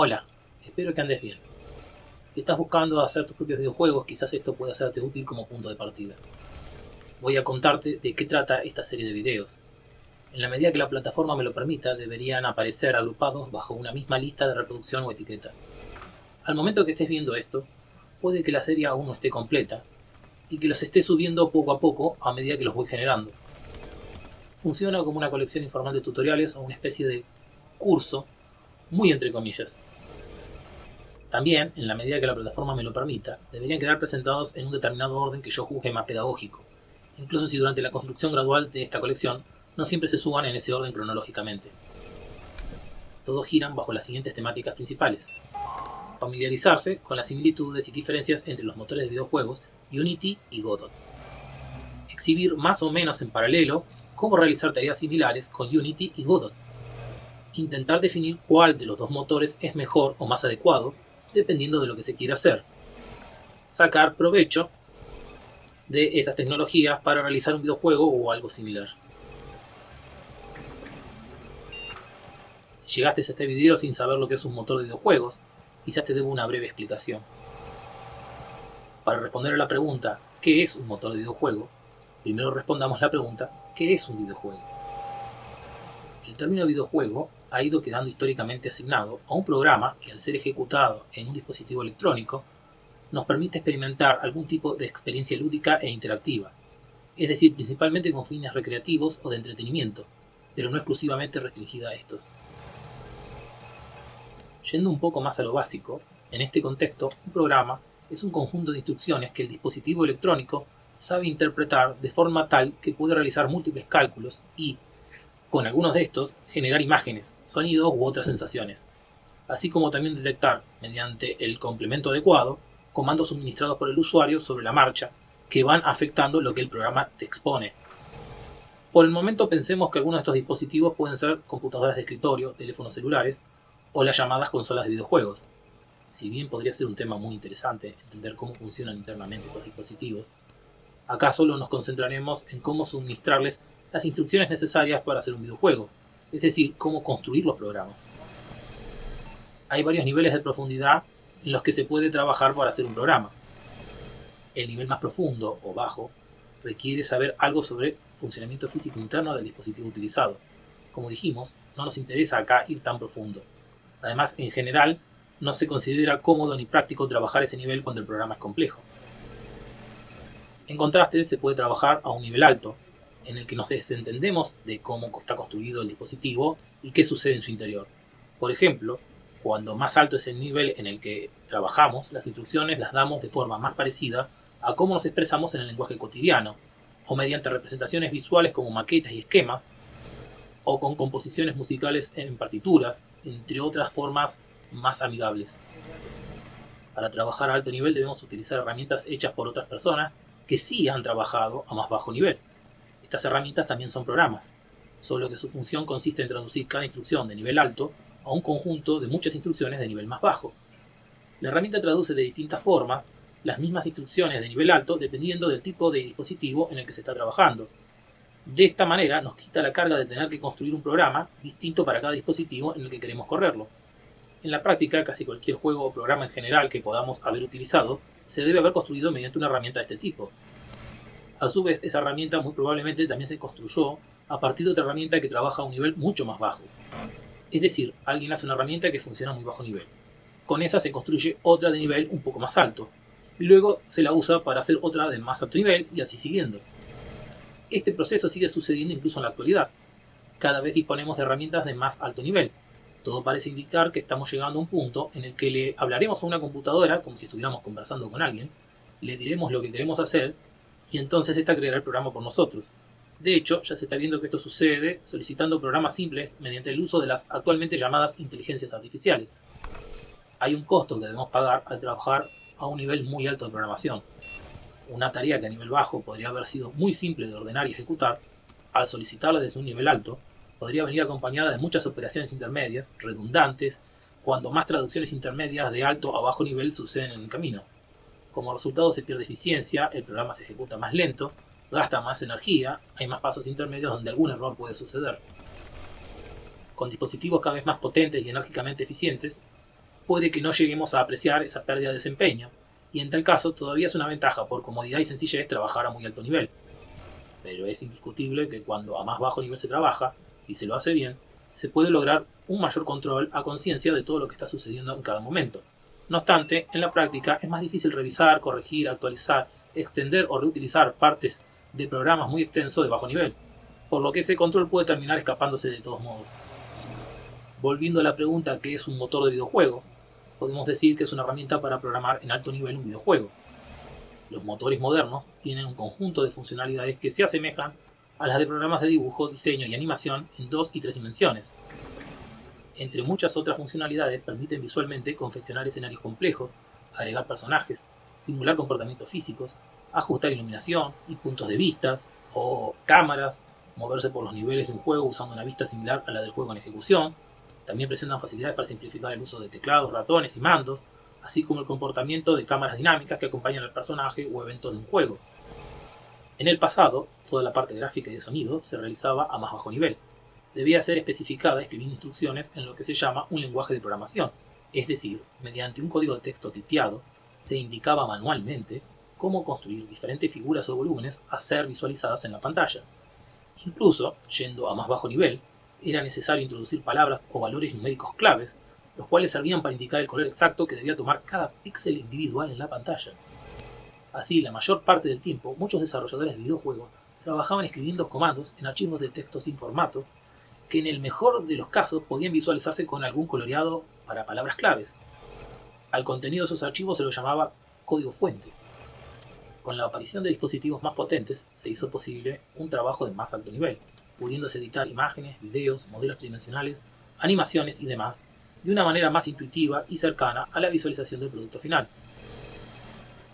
Hola, espero que andes bien. Si estás buscando hacer tus propios videojuegos, quizás esto pueda serte útil como punto de partida. Voy a contarte de qué trata esta serie de videos. En la medida que la plataforma me lo permita, deberían aparecer agrupados bajo una misma lista de reproducción o etiqueta. Al momento que estés viendo esto, puede que la serie aún no esté completa y que los esté subiendo poco a poco a medida que los voy generando. Funciona como una colección informal de tutoriales o una especie de curso, muy entre comillas. También, en la medida que la plataforma me lo permita, deberían quedar presentados en un determinado orden que yo juzgue más pedagógico, incluso si durante la construcción gradual de esta colección no siempre se suban en ese orden cronológicamente. Todos giran bajo las siguientes temáticas principales: familiarizarse con las similitudes y diferencias entre los motores de videojuegos Unity y Godot, exhibir más o menos en paralelo cómo realizar tareas similares con Unity y Godot, intentar definir cuál de los dos motores es mejor o más adecuado dependiendo de lo que se quiera hacer, sacar provecho de esas tecnologías para realizar un videojuego o algo similar. Si llegaste a este video sin saber lo que es un motor de videojuegos, quizás te debo una breve explicación. Para responder a la pregunta ¿qué es un motor de videojuego?, primero respondamos la pregunta ¿qué es un videojuego? El término videojuego ha ido quedando históricamente asignado a un programa que, al ser ejecutado en un dispositivo electrónico, nos permite experimentar algún tipo de experiencia lúdica e interactiva, es decir, principalmente con fines recreativos o de entretenimiento, pero no exclusivamente restringida a estos. Yendo un poco más a lo básico, en este contexto, un programa es un conjunto de instrucciones que el dispositivo electrónico sabe interpretar de forma tal que puede realizar múltiples cálculos y, con algunos de estos, generar imágenes, sonidos u otras sensaciones, así como también detectar, mediante el complemento adecuado, comandos suministrados por el usuario sobre la marcha que van afectando lo que el programa te expone. Por el momento pensemos que algunos de estos dispositivos pueden ser computadoras de escritorio, teléfonos celulares o las llamadas consolas de videojuegos. Si bien podría ser un tema muy interesante entender cómo funcionan internamente estos dispositivos, acá solo nos concentraremos en cómo suministrarles las instrucciones necesarias para hacer un videojuego, es decir, cómo construir los programas. Hay varios niveles de profundidad en los que se puede trabajar para hacer un programa. El nivel más profundo o bajo requiere saber algo sobre funcionamiento físico interno del dispositivo utilizado. Como dijimos, no nos interesa acá ir tan profundo. Además, en general, no se considera cómodo ni práctico trabajar ese nivel cuando el programa es complejo. En contraste, se puede trabajar a un nivel alto, en el que nos desentendemos de cómo está construido el dispositivo y qué sucede en su interior. Por ejemplo, cuando más alto es el nivel en el que trabajamos, las instrucciones las damos de forma más parecida a cómo nos expresamos en el lenguaje cotidiano, o mediante representaciones visuales como maquetas y esquemas, o con composiciones musicales en partituras, entre otras formas más amigables. Para trabajar a alto nivel debemos utilizar herramientas hechas por otras personas que sí han trabajado a más bajo nivel. Estas herramientas también son programas, solo que su función consiste en traducir cada instrucción de nivel alto a un conjunto de muchas instrucciones de nivel más bajo. La herramienta traduce de distintas formas las mismas instrucciones de nivel alto dependiendo del tipo de dispositivo en el que se está trabajando. De esta manera nos quita la carga de tener que construir un programa distinto para cada dispositivo en el que queremos correrlo. En la práctica, casi cualquier juego o programa en general que podamos haber utilizado se debe haber construido mediante una herramienta de este tipo. A su vez, esa herramienta muy probablemente también se construyó a partir de otra herramienta que trabaja a un nivel mucho más bajo. Es decir, alguien hace una herramienta que funciona a muy bajo nivel. Con esa se construye otra de nivel un poco más alto, y luego se la usa para hacer otra de más alto nivel y así siguiendo. Este proceso sigue sucediendo incluso en la actualidad. Cada vez disponemos de herramientas de más alto nivel. Todo parece indicar que estamos llegando a un punto en el que le hablaremos a una computadora como si estuviéramos conversando con alguien, le diremos lo que queremos hacer y entonces esta creará el programa por nosotros. De hecho, ya se está viendo que esto sucede solicitando programas simples mediante el uso de las actualmente llamadas inteligencias artificiales. Hay un costo que debemos pagar al trabajar a un nivel muy alto de programación. Una tarea que a nivel bajo podría haber sido muy simple de ordenar y ejecutar, al solicitarla desde un nivel alto, podría venir acompañada de muchas operaciones intermedias, redundantes, cuando más traducciones intermedias de alto a bajo nivel suceden en el camino. Como resultado se pierde eficiencia, el programa se ejecuta más lento, gasta más energía, hay más pasos intermedios donde algún error puede suceder. Con dispositivos cada vez más potentes y enérgicamente eficientes, puede que no lleguemos a apreciar esa pérdida de desempeño, y en tal caso todavía es una ventaja por comodidad y sencillez trabajar a muy alto nivel. Pero es indiscutible que cuando a más bajo nivel se trabaja, si se lo hace bien, se puede lograr un mayor control a conciencia de todo lo que está sucediendo en cada momento. No obstante, en la práctica es más difícil revisar, corregir, actualizar, extender o reutilizar partes de programas muy extensos de bajo nivel, por lo que ese control puede terminar escapándose de todos modos. Volviendo a la pregunta ¿qué es un motor de videojuego? Podemos decir que es una herramienta para programar en alto nivel un videojuego. Los motores modernos tienen un conjunto de funcionalidades que se asemejan a las de programas de dibujo, diseño y animación en 2 y 3 dimensiones. Entre muchas otras funcionalidades permiten visualmente confeccionar escenarios complejos, agregar personajes, simular comportamientos físicos, ajustar iluminación y puntos de vista o cámaras, moverse por los niveles de un juego usando una vista similar a la del juego en ejecución. También presentan facilidades para simplificar el uso de teclados, ratones y mandos, así como el comportamiento de cámaras dinámicas que acompañan al personaje o eventos de un juego. En el pasado, toda la parte gráfica y de sonido se realizaba a más bajo nivel. Debía ser especificada escribiendo instrucciones en lo que se llama un lenguaje de programación, es decir, mediante un código de texto tipeado, se indicaba manualmente cómo construir diferentes figuras o volúmenes a ser visualizadas en la pantalla. Incluso, yendo a más bajo nivel, era necesario introducir palabras o valores numéricos claves, los cuales servían para indicar el color exacto que debía tomar cada píxel individual en la pantalla. Así, la mayor parte del tiempo, muchos desarrolladores de videojuegos trabajaban escribiendo comandos en archivos de texto sin formato, que en el mejor de los casos podían visualizarse con algún coloreado para palabras claves. Al contenido de esos archivos se lo llamaba código fuente. Con la aparición de dispositivos más potentes, se hizo posible un trabajo de más alto nivel, pudiéndose editar imágenes, videos, modelos tridimensionales, animaciones y demás, de una manera más intuitiva y cercana a la visualización del producto final.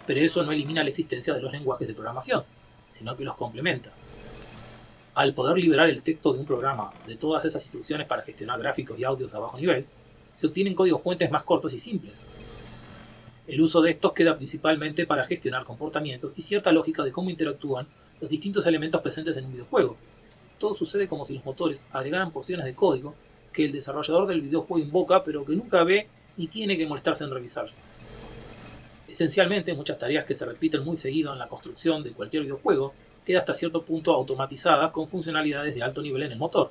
Pero eso no elimina la existencia de los lenguajes de programación, sino que los complementa. Al poder liberar el texto de un programa de todas esas instrucciones para gestionar gráficos y audios a bajo nivel, se obtienen códigos fuentes más cortos y simples. El uso de estos queda principalmente para gestionar comportamientos y cierta lógica de cómo interactúan los distintos elementos presentes en un videojuego. Todo sucede como si los motores agregaran porciones de código que el desarrollador del videojuego invoca pero que nunca ve ni tiene que molestarse en revisar. Esencialmente, muchas tareas que se repiten muy seguido en la construcción de cualquier videojuego quedan hasta cierto punto automatizadas con funcionalidades de alto nivel en el motor.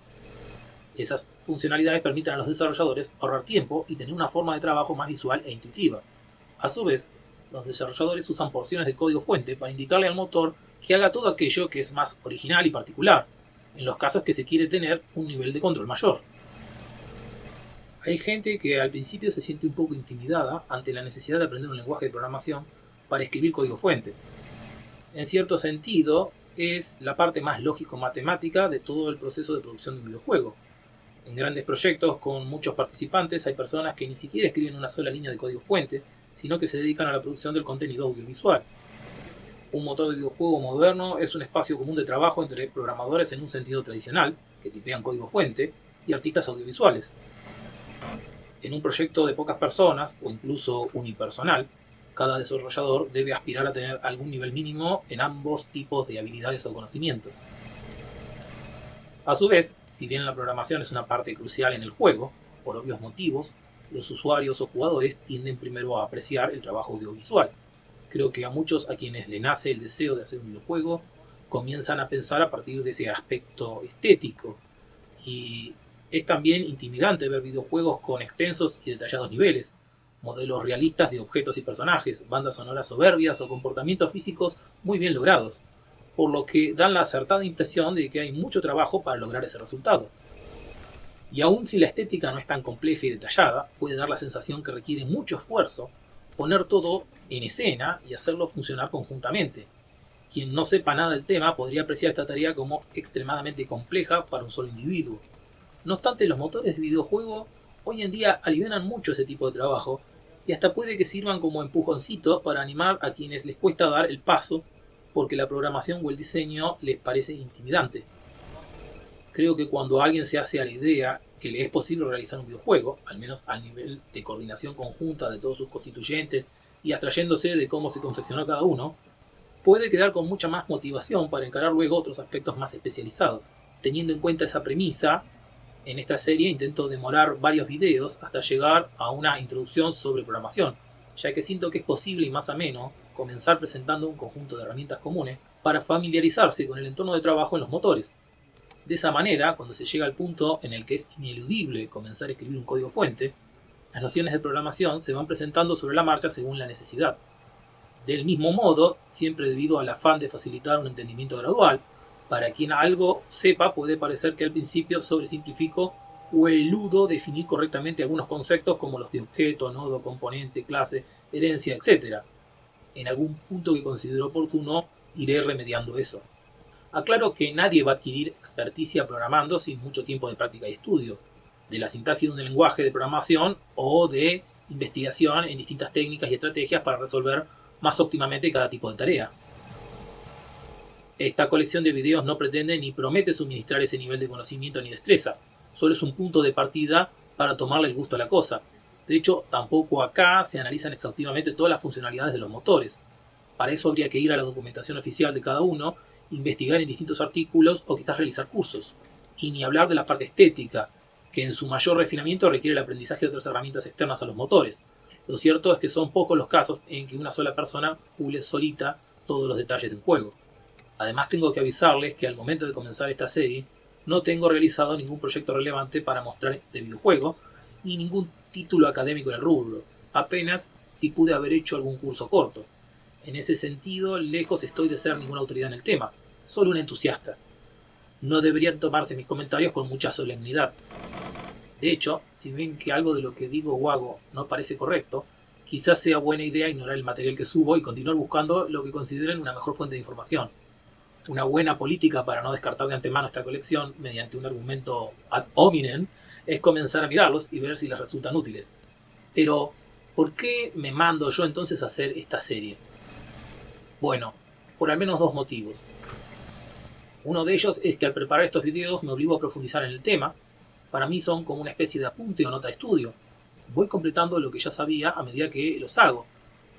Esas funcionalidades permiten a los desarrolladores ahorrar tiempo y tener una forma de trabajo más visual e intuitiva. A su vez, los desarrolladores usan porciones de código fuente para indicarle al motor que haga todo aquello que es más original y particular, en los casos que se quiere tener un nivel de control mayor. Hay gente que al principio se siente un poco intimidada ante la necesidad de aprender un lenguaje de programación para escribir código fuente. En cierto sentido, es la parte más lógico-matemática de todo el proceso de producción de un videojuego. En grandes proyectos con muchos participantes hay personas que ni siquiera escriben una sola línea de código fuente, sino que se dedican a la producción del contenido audiovisual. Un motor de videojuego moderno es un espacio común de trabajo entre programadores en un sentido tradicional, que tipean código fuente, y artistas audiovisuales. En un proyecto de pocas personas, o incluso unipersonal, cada desarrollador debe aspirar a tener algún nivel mínimo en ambos tipos de habilidades o conocimientos. A su vez, si bien la programación es una parte crucial en el juego, por obvios motivos, los usuarios o jugadores tienden primero a apreciar el trabajo audiovisual. Creo que a muchos a quienes le nace el deseo de hacer un videojuego, comienzan a pensar a partir de ese aspecto estético. Y es también intimidante ver videojuegos con extensos y detallados niveles, modelos realistas de objetos y personajes, bandas sonoras soberbias o comportamientos físicos muy bien logrados, por lo que dan la acertada impresión de que hay mucho trabajo para lograr ese resultado. Y aun si la estética no es tan compleja y detallada, puede dar la sensación que requiere mucho esfuerzo poner todo en escena y hacerlo funcionar conjuntamente. Quien no sepa nada del tema podría apreciar esta tarea como extremadamente compleja para un solo individuo. No obstante, los motores de videojuego hoy en día alivianan mucho ese tipo de trabajo y hasta puede que sirvan como empujoncitos para animar a quienes les cuesta dar el paso porque la programación o el diseño les parece intimidante. Creo que cuando alguien se hace a la idea que le es posible realizar un videojuego, al menos al nivel de coordinación conjunta de todos sus constituyentes y abstrayéndose de cómo se confeccionó cada uno, puede quedar con mucha más motivación para encarar luego otros aspectos más especializados. Teniendo en cuenta esa premisa, En esta serie intento demorar varios videos hasta llegar a una introducción sobre programación, ya que siento que es posible y más ameno comenzar presentando un conjunto de herramientas comunes para familiarizarse con el entorno de trabajo en los motores. De esa manera, cuando se llega al punto en el que es ineludible comenzar a escribir un código fuente, las nociones de programación se van presentando sobre la marcha según la necesidad. Del mismo modo, siempre debido al afán de facilitar un entendimiento gradual, para quien algo sepa puede parecer que al principio sobresimplifico o eludo definir correctamente algunos conceptos como los de objeto, nodo, componente, clase, herencia, etc. En algún punto que considero oportuno, iré remediando eso. Aclaro que nadie va a adquirir experticia programando sin mucho tiempo de práctica y estudio, de la sintaxis de un lenguaje de programación o de investigación en distintas técnicas y estrategias para resolver más óptimamente cada tipo de tarea. Esta colección de videos no pretende ni promete suministrar ese nivel de conocimiento ni destreza, solo es un punto de partida para tomarle el gusto a la cosa. De hecho, tampoco acá se analizan exhaustivamente todas las funcionalidades de los motores. Para eso habría que ir a la documentación oficial de cada uno, investigar en distintos artículos o quizás realizar cursos. Y ni hablar de la parte estética, que en su mayor refinamiento requiere el aprendizaje de otras herramientas externas a los motores. Lo cierto es que son pocos los casos en que una sola persona pule solita todos los detalles de un juego. Además tengo que avisarles que al momento de comenzar esta serie no tengo realizado ningún proyecto relevante para mostrar de videojuego ni ningún título académico en el rubro, apenas si pude haber hecho algún curso corto. En ese sentido, lejos estoy de ser ninguna autoridad en el tema, solo un entusiasta. No deberían tomarse mis comentarios con mucha solemnidad. De hecho, si ven que algo de lo que digo o hago no parece correcto, quizás sea buena idea ignorar el material que subo y continuar buscando lo que consideren una mejor fuente de información. Una buena política para no descartar de antemano esta colección mediante un argumento ad hominem es comenzar a mirarlos y ver si les resultan útiles. Pero, ¿por qué me mando yo entonces a hacer esta serie? Bueno, por al menos dos motivos. Uno de ellos es que al preparar estos videos me obligo a profundizar en el tema. Para mí son como una especie de apunte o nota de estudio. Voy completando lo que ya sabía a medida que los hago.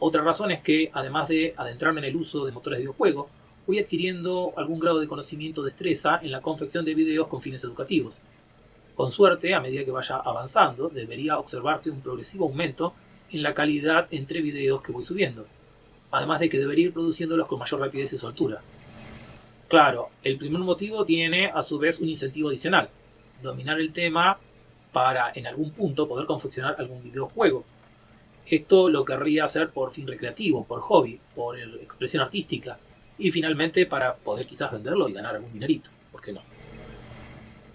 Otra razón es que, además de adentrarme en el uso de motores de videojuego, voy adquiriendo algún grado de conocimiento o destreza en la confección de videos con fines educativos. Con suerte, a medida que vaya avanzando, debería observarse un progresivo aumento en la calidad entre videos que voy subiendo, además de que debería ir produciéndolos con mayor rapidez y soltura. Claro, el primer motivo tiene a su vez un incentivo adicional: dominar el tema para en algún punto poder confeccionar algún videojuego. Esto lo querría hacer por fin recreativo, por hobby, por expresión artística y finalmente para poder quizás venderlo y ganar algún dinerito, ¿por qué no?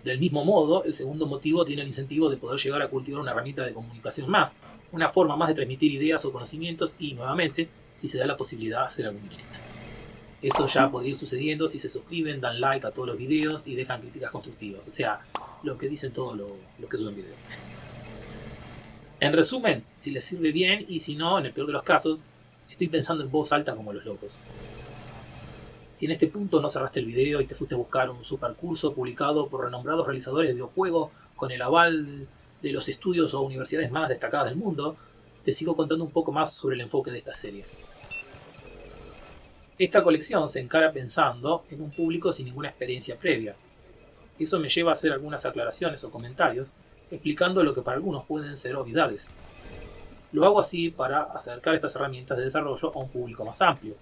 Del mismo modo, el segundo motivo tiene el incentivo de poder llegar a cultivar una herramienta de comunicación más, una forma más de transmitir ideas o conocimientos y, nuevamente, si se da la posibilidad de hacer algún dinerito. Eso ya podría ir sucediendo si se suscriben, dan like a todos los videos y dejan críticas constructivas, o sea, lo que dicen todos los que suben videos. En resumen, si les sirve bien y si no, en el peor de los casos, estoy pensando en voz alta como los locos. Si en este punto no cerraste el video y te fuiste a buscar un supercurso publicado por renombrados realizadores de videojuegos con el aval de los estudios o universidades más destacadas del mundo, te sigo contando un poco más sobre el enfoque de esta serie. Esta colección se encara pensando en un público sin ninguna experiencia previa. Eso me lleva a hacer algunas aclaraciones o comentarios explicando lo que para algunos pueden ser obviedades. Lo hago así para acercar estas herramientas de desarrollo a un público más amplio.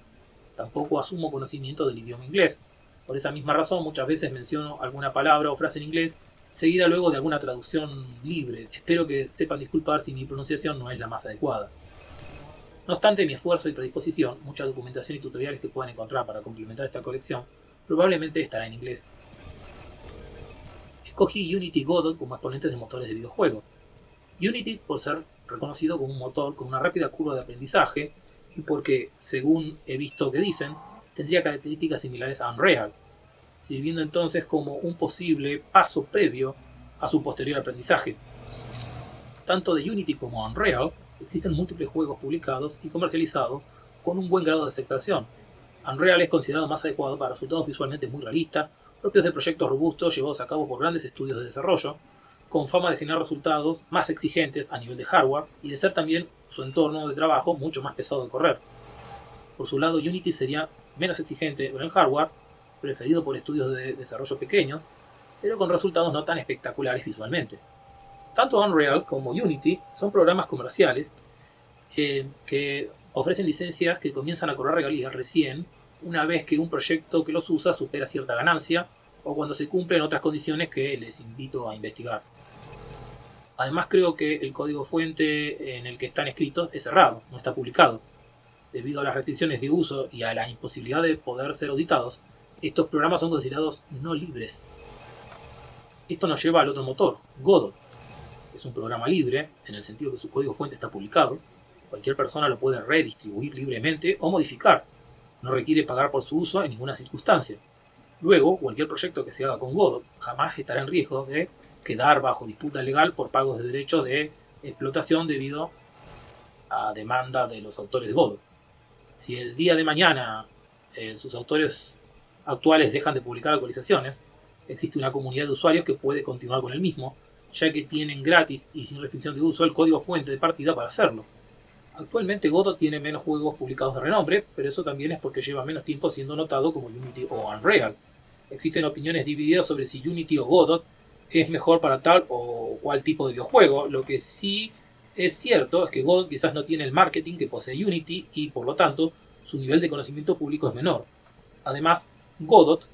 Tampoco asumo conocimiento del idioma inglés. Por esa misma razón muchas veces menciono alguna palabra o frase en inglés seguida luego de alguna traducción libre. Espero que sepan disculpar si mi pronunciación no es la más adecuada. No obstante mi esfuerzo y predisposición, mucha documentación y tutoriales que puedan encontrar para complementar esta colección probablemente estará en inglés. Escogí Unity y Godot como exponentes de motores de videojuegos. Unity por ser reconocido como un motor con una rápida curva de aprendizaje y porque, según he visto que dicen, tendría características similares a Unreal, sirviendo entonces como un posible paso previo a su posterior aprendizaje. Tanto de Unity como Unreal existen múltiples juegos publicados y comercializados con un buen grado de aceptación. Unreal es considerado más adecuado para resultados visualmente muy realistas, propios de proyectos robustos llevados a cabo por grandes estudios de desarrollo, con fama de generar resultados más exigentes a nivel de hardware y de ser también su entorno de trabajo mucho más pesado de correr. Por su lado, Unity sería menos exigente en el hardware, preferido por estudios de desarrollo pequeños, pero con resultados no tan espectaculares visualmente. Tanto Unreal como Unity son programas comerciales que ofrecen licencias que comienzan a cobrar regalías recién una vez que un proyecto que los usa supera cierta ganancia o cuando se cumplen otras condiciones que les invito a investigar. Además, creo que el código fuente en el que están escritos es cerrado, no está publicado. Debido a las restricciones de uso y a la imposibilidad de poder ser auditados, estos programas son considerados no libres. Esto nos lleva al otro motor, Godot. Es un programa libre, en el sentido que su código fuente está publicado. Cualquier persona lo puede redistribuir libremente o modificar. No requiere pagar por su uso en ninguna circunstancia. Luego, cualquier proyecto que se haga con Godot jamás estará en riesgo de quedar bajo disputa legal por pagos de derechos de explotación debido a demanda de los autores de Godot. Si el día de mañana sus autores actuales dejan de publicar actualizaciones, existe una comunidad de usuarios que puede continuar con el mismo, ya que tienen gratis y sin restricción de uso el código fuente de partida para hacerlo. Actualmente Godot tiene menos juegos publicados de renombre, pero eso también es porque lleva menos tiempo siendo notado como Unity o Unreal. Existen opiniones divididas sobre si Unity o Godot es mejor para tal o cual tipo de videojuego. Lo que sí es cierto es que Godot quizás no tiene el marketing que posee Unity y por lo tanto su nivel de conocimiento público es menor. Además, Godot,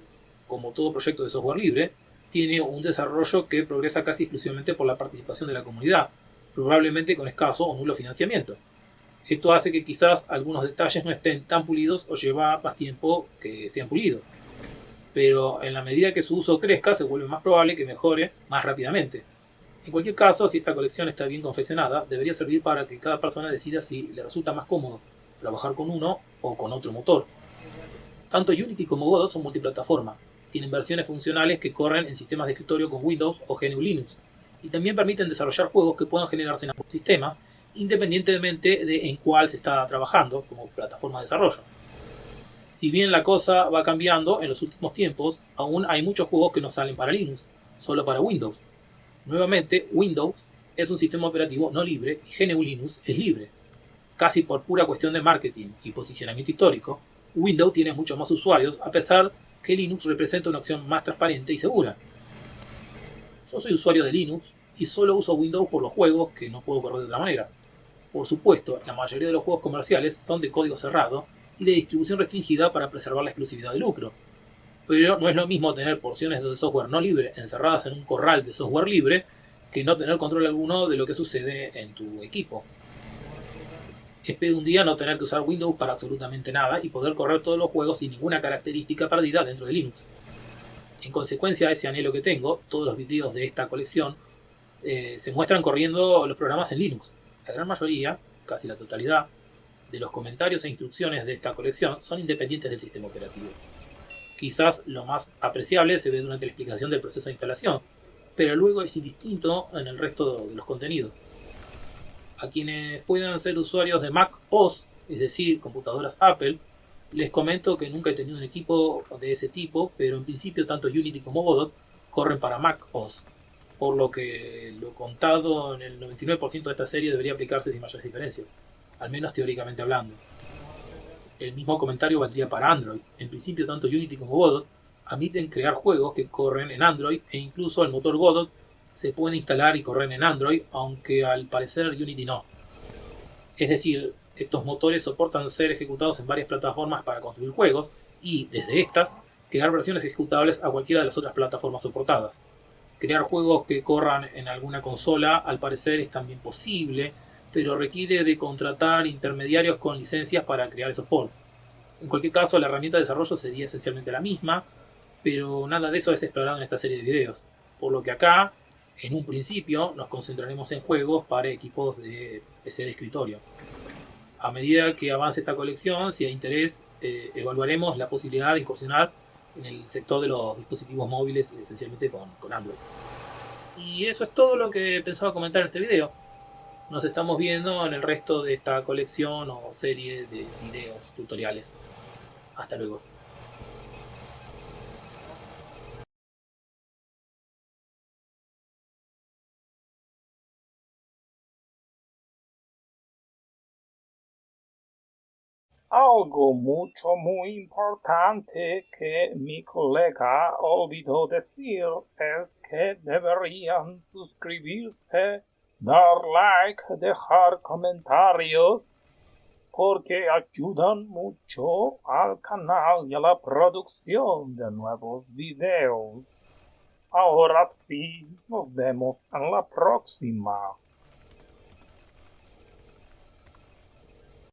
como todo proyecto de software libre, tiene un desarrollo que progresa casi exclusivamente por la participación de la comunidad, probablemente con escaso o nulo financiamiento. Esto hace que quizás algunos detalles no estén tan pulidos o lleva más tiempo que sean pulidos. Pero en la medida que su uso crezca, se vuelve más probable que mejore más rápidamente. En cualquier caso, si esta colección está bien confeccionada, debería servir para que cada persona decida si le resulta más cómodo trabajar con uno o con otro motor. Tanto Unity como Godot son multiplataforma. Tienen versiones funcionales que corren en sistemas de escritorio con Windows o GNU Linux. Y también permiten desarrollar juegos que puedan generarse en ambos sistemas, independientemente de en cuál se está trabajando como plataforma de desarrollo. Si bien la cosa va cambiando en los últimos tiempos, aún hay muchos juegos que no salen para Linux, solo para Windows. Nuevamente, Windows es un sistema operativo no libre y GNU Linux es libre. Casi por pura cuestión de marketing y posicionamiento histórico, Windows tiene muchos más usuarios, a pesar que Linux representa una opción más transparente y segura. Yo soy usuario de Linux y solo uso Windows por los juegos que no puedo correr de otra manera. Por supuesto, la mayoría de los juegos comerciales son de código cerrado y de distribución restringida para preservar la exclusividad de lucro. Pero no es lo mismo tener porciones de software no libre encerradas en un corral de software libre que no tener control alguno de lo que sucede en tu equipo. Espero un día no tener que usar Windows para absolutamente nada y poder correr todos los juegos sin ninguna característica perdida dentro de Linux. En consecuencia a ese anhelo que tengo, todos los videos de esta colección se muestran corriendo los programas en Linux. La gran mayoría, casi la totalidad, de los comentarios e instrucciones de esta colección son independientes del sistema operativo. Quizás lo más apreciable se ve durante la explicación del proceso de instalación, pero luego es indistinto en el resto de los contenidos. A quienes puedan ser usuarios de Mac OS, es decir, computadoras Apple, les comento que nunca he tenido un equipo de ese tipo, pero en principio tanto Unity como Godot corren para Mac OS, por lo que lo contado en el 99% de esta serie debería aplicarse sin mayores diferencias, al menos teóricamente hablando. El mismo comentario valdría para Android. En principio tanto Unity como Godot admiten crear juegos que corren en Android e incluso el motor Godot se puede instalar y correr en Android, aunque al parecer Unity no. Es decir, estos motores soportan ser ejecutados en varias plataformas para construir juegos y, desde estas, crear versiones ejecutables a cualquiera de las otras plataformas soportadas. Crear juegos que corran en alguna consola, al parecer, es también posible, pero requiere de contratar intermediarios con licencias para crear esos ports. En cualquier caso, la herramienta de desarrollo sería esencialmente la misma, pero nada de eso es explorado en esta serie de videos. Por lo que acá, en un principio, nos concentraremos en juegos para equipos de PC de escritorio. A medida que avance esta colección, si hay interés, evaluaremos la posibilidad de incursionar en el sector de los dispositivos móviles, esencialmente con Android. Y eso es todo lo que pensaba comentar en este video. Nos estamos viendo en el resto de esta colección o serie de videos tutoriales. Hasta luego. Algo muy importante que mi colega olvidó decir es que deberían suscribirse, dar like, dejar comentarios, porque ayudan mucho al canal y a la producción de nuevos videos. Ahora sí, nos vemos en la próxima.